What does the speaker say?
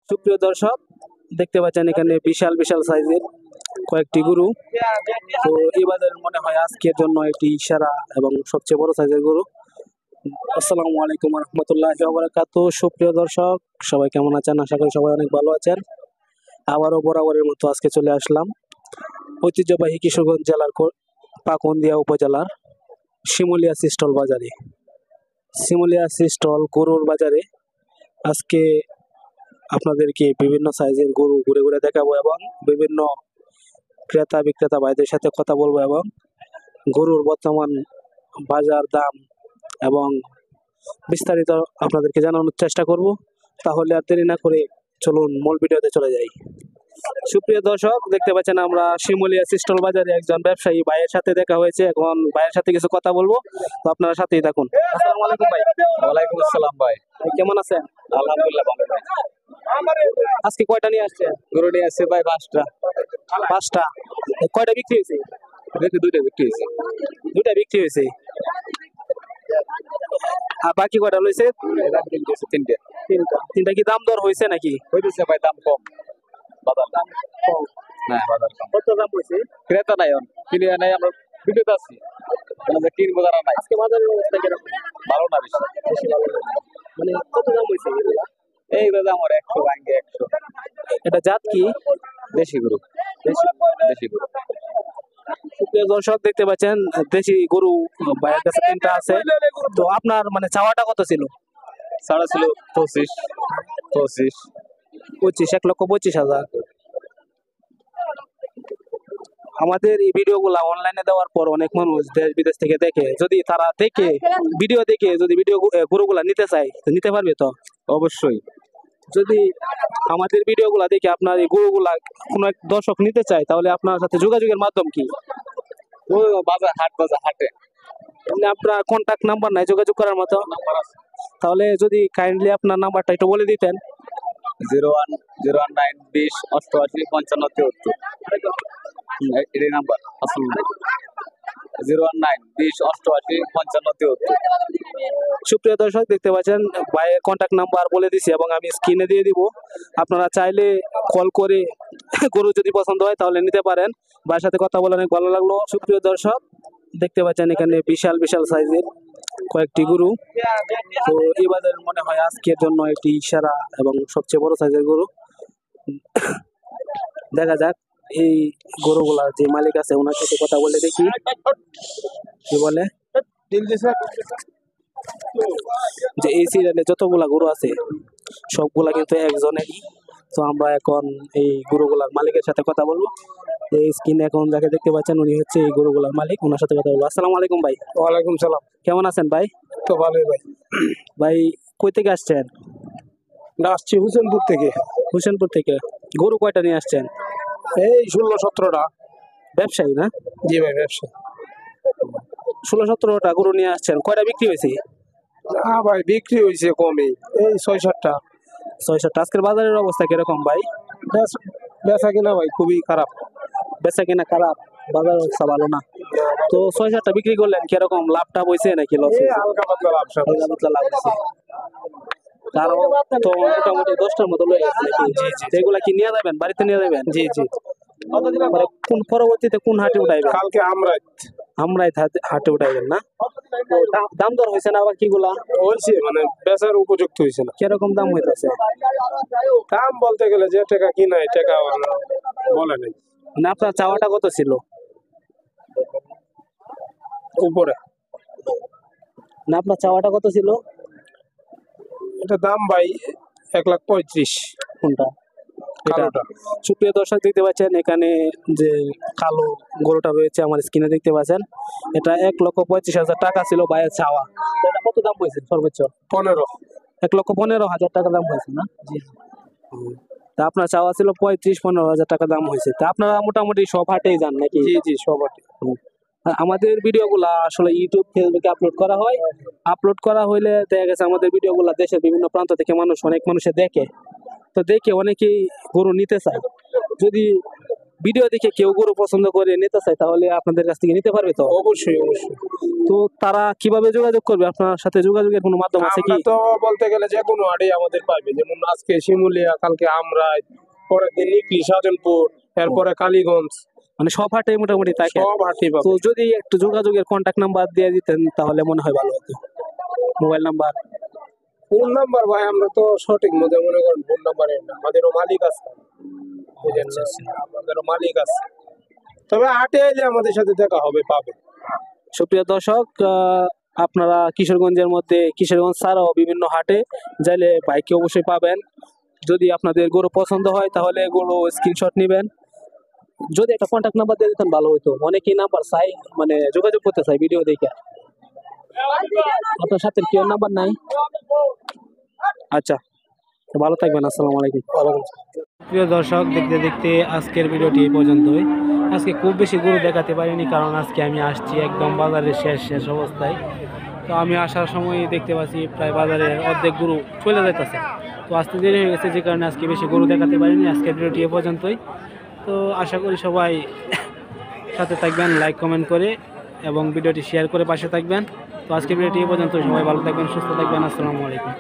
সুপ্রিয় দর্শক, দেখতে পাচ্ছেন এখানে বিশাল বিশাল সাইজের কয়েকটি গরু। তো এই বাজারে মনে হয় আজকের জন্য একটি সেরা এবং সবচেয়ে বড় সাইজের গরু। আসসালামু আলাইকুম রহমতুল্লাহি ওয়া বারাকাতুহু। সুপ্রিয় দর্শক, সবাই কেমন আছেন? আশা করি সবাই অনেক ভালো আছেন। আবারও বরাবরের মতো আজকে চলে আসলাম ঐতিহ্যবাহী কিশোরগঞ্জ জেলার পাকুন্দিয়া উপজেলার শিমুলিয়া সিস্টল বাজারে। শিমুলিয়া সিস্টল গরুর বাজারে আজকে আপনাদেরকে বিভিন্ন সাইজের গরু ঘুরে ঘুরে দেখাবো এবং বিভিন্ন ক্রেতা বিক্রেতা ভাইদের সাথে কথা বলবো এবং গরুর বর্তমান বাজার দাম এবং বিস্তারিত আপনাদেরকে জানানোর চেষ্টা করব। তাহলে আর দেরি না করে চলুন মূল ভিডিওতে চলে যাই। সুপ্রিয় দর্শক, দেখতে পাচ্ছেন আমরা শিমুলিয়া সিস্টল বাজারে একজন ব্যবসায়ী ভাইয়ের সাথে দেখা হয়েছে। এখন ভাইয়ের সাথে কিছু কথা বলবো, তো আপনারা সাথেই থাকুন। আসসালামু আলাইকুম ভাই। ওয়ালাইকুম আসসালাম ভাই। কেমন আছেন? আলহামদুলিল্লাহ ভালো ভাই। আজকে কয়টা নিয়ে আসছেন? গরু নিয়ে আসছে ভাই পাঁচটা। কয়টা বিক্রি হয়েছে? দুইটা বিক্রি হয়েছে। দুইটা বিক্রি হয়েছে, আর বাকি কয়টা লইছে? তিনটে। তিনটা কি দাম দর হয়েছে নাকি? হইতেছে ভাই, দাম কম। বাজার দাম কম। হ্যাঁ, বাজার কম। কত দাম হয়েছে? ক্রেতা নাই, কিনে নাই, আমরা ভিডিওতে আছি। কিনবো যারা নাই। আজকে বাজারের অবস্থা কিরকম? ভালো না বেশি। বেশি ভালো না। মানে কত দাম হয়েছে এগুলা? এই দাদা আমার 100 ভাঙ্গে 100। এটা জাত কি? দেশি গরু। দেশি গরু। সুপ্রিয় দর্শক, দেখতে পাচ্ছেন দেশি গরু ভাইয়ের কাছে তিনটা আছে। তো আপনার মানে চাওয়াটা কত ছিল? সাড়া ছিল 25। 1,25,000। আমাদের এই ভিডিওগুলা অনলাইনে দেওয়ার পর অনেক মানুষ দেশ বিদেশ থেকে দেখে, যদি তারা দেখে ভিডিও যদি গরুগুলা নিতে চায় তো নিতে পারবে তো? অবশ্যই। যদি আমাদের ভিডিওগুলা দেখে আপনার এই গরুগুলা কোনো এক দর্শক নিতে চায়, তাহলে আপনার সাথে যোগাযোগের মাধ্যম কি? ও বাজার হাটে। মানে আপনার কন্টাক্ট নাম্বার নাই যোগাযোগ করার মতো? নাম্বার আছে। তাহলে যদি কাইন্ডলি আপনার নাম্বারটা একটু বলে দিতেন। 0109 20 88 55 73। এটাই নাম্বার আসলে। 0109 20 88 55 73। সুপ্রিয় দর্শক, দেখতে পাচ্ছেন ভাইয়ের কন্ট্যাক্ট নাম্বার বলে দিছি এবং আমি স্ক্রিনে দিয়ে দিব। আপনারা চাইলে কল করে গরু যদি পছন্দ হয় তাহলে নিতে পারেন। ভাইয়ের সাথে কথা বলে অনেক ভালো লাগলো। সুপ্রিয় দর্শক, দেখতে পাচ্ছেন এখানে বিশাল বিশাল সাইজের কয়েকটি গরু। তো এই বাজারে মনে হয় আজকের জন্য একটি সেরা এবং সবচেয়ে বড় সাইজের গরু। দেখা যাক এই গরুগুলা যে মালিক আছে ওনার সাথে কথা বলে দেখি কি বলে। যে এই সিরিয়ালে যতগুলা গরু আছে সবগুলা কিন্তু একজনেরই। তো আমরা এখন এই গরুগুলার মালিকের সাথে কথা বলবো। এই স্ক্রিনে এখন যাকে দেখতে পাচ্ছেন উনি হচ্ছে এই গরুগুলার মালিক, ওনার সাথে কথা বলবো। আসসালামু আলাইকুম ভাই। ওয়ালাইকুম সালাম। কেমন আছেন ভাই? তো ভালোই ভাই। ভাই কই থেকে আসছেন? আসছি হুসেনপুর থেকে। হোসেনপুর থেকে। গরু কয়টা নিয়ে আসছেন? এই 16-17টা। ব্যবসায়ী না? জি ভাই, ব্যবসা। 16-17টা গরু নিয়ে আসছেন, কয়টা বিক্রি হয়েছে? না ভাই, বিক্রি হয়েছে কমই, এই 6-7টা। 6-7টা। আজকের বাজারের অবস্থা কিরকম ভাই? বেচা কিনা ভাই খুবই খারাপ। বেচা কিনা খারাপ, বাজার অবস্থা ভালো না। তো 6-7টা বিক্রি করলেন, কিরকম লাভটা হয়েছে নাকি লস? হালকা পাতলা ব্যবসা। হালকা পাতলা লাভ হয়েছে। তারও তো মোটামুটি 10টার মতো লয়ে গেছে নাকি? জি জি। সেগুলা কি নিয়ে যাবেন, বাড়িতে নিয়ে যাবেন? জি জি। মানে কোন পরবর্তীতে কোন হাটে উঠাইবেন? কালকে আমরাই হাটে উঠাইবেন না? তো দাম দর হয়েছে না আবার কিগুলা? হয়েছে, মানে বেচার উপযুক্ত হয়েছে না। কিরকম দাম হইতেছে? দাম বলতে গেলে যে টাকা কিনা এই টাকা বলে নাই। মানে আপনার চাওয়াটা কত ছিল? উপরে। না, আপনার চাওয়াটা কত ছিল? এটা দাম ভাই 1,35,000। কোনটা? এটা। কালোটা। সুপ্রিয় দর্শক, দেখতে পাচ্ছেন এখানে যে কালো গরুটা রয়েছে আমার স্ক্রিনে দেখতে পাচ্ছেন, এটা 1,35,000 টাকা ছিল ভাইয়ের চাওয়া। তো এটা কত দাম হয়েছে সর্বোচ্চ? 15। 1,15,000 টাকা দাম হয়েছে না? জি। তা আপনার চাওয়া ছিল 35-15,000 টাকা দাম হয়েছে। তা আপনারা মোটামুটি সব হাটেই যান নাকি? জি জি, সবাই। আমাদের ভিডিওগুলা আসলে ইউটিউব ফেসবুকে আপলোড করা হয়। আপলোড করা হইলে দেখা গেছে আমাদের ভিডিওগুলা দেশের বিভিন্ন প্রান্ত থেকে অনেক মানুষে দেখে। তো দেখে অনেকেই গরু নিতে চায়। যদি ভিডিও দেখে কেউ গরু পছন্দ করে নিতে চায় তাহলে আপনাদের কাছ থেকে নিতে পারবে তো? অবশ্যই অবশ্যই। তো তারা কিভাবে যোগাযোগ করবে? আপনার সাথে যোগাযোগের কোনো মাধ্যম আছে কি? আমরা তো বলতে গেলে যে কোনো হাটেই আমাদের পাইবে, যেমন আজকে শিমুলিয়া, কালকে আমরাই, পরের দিন নিকলি, শাহজাহানপুর, এরপরে কালীগঞ্জ, মানে সব হাটে মোটামুটি থাকে। সব হাটই তো পাবে। যদি একটু যোগাযোগের কন্ট্যাক্ট নাম্বার দিয়ে দিতেন তাহলে মনে হয় ভালো হতো। Mobile number. ফোন নাম্বার ভাই আমরা তো সঠিক মতো মনে করেন ফোন নাম্বার আমাদেরও মালিক আছে, বুঝলেন না? আমাদেরও মালিক আছে, তবে হাটে এলে আমাদের সাথে দেখা হবে, পাবে। সুপ্রিয় দর্শক, আপনারা কিশোরগঞ্জের মধ্যে কিশোরগঞ্জ ছাড়াও বিভিন্ন হাটে যাইলে বাইকে অবশ্যই পাবেন। যদি আপনাদের গরু পছন্দ হয় তাহলে গরু স্ক্রিনশট নেবেন। যদি একটা কন্ট্যাক্ট নাম্বার দিয়ে দিতেন ভালো হতো, অনেকেই নাম্বার চাই, মানে যোগাযোগ করতে চাই ভিডিও দেখে। আপনার সাথে কেউ নাম্বার নাই? আচ্ছা, তো ভালো থাকবেন। আসসালামু আলাইকুম। প্রিয় দর্শক, দেখতে দেখতে আজকের ভিডিওটি এই পর্যন্তই। আজকে খুব বেশি গরু দেখাতে পারিনি, কারণ আজকে আমি আসছি একদম বাজারের শেষ অবস্থায়। তো আমি আসার সময় দেখতে পাচ্ছি প্রায় বাজারের অর্ধেক গরু চলে যাইতেছে। তো আসতে দেরি হয়ে গেছে, যে কারণে আজকে বেশি গরু দেখাতে পারিনি। আজকের ভিডিওটি এ পর্যন্তই। তো আশা করি সবাই সাথে থাকবেন, লাইক কমেন্ট করে এবং ভিডিওটি শেয়ার করে পাশে থাকবেন। তো আজকের ভিডিওটি এ পর্যন্ত। সবাই ভালো থাকবেন, সুস্থ থাকবেন। আসসালামু আলাইকুম।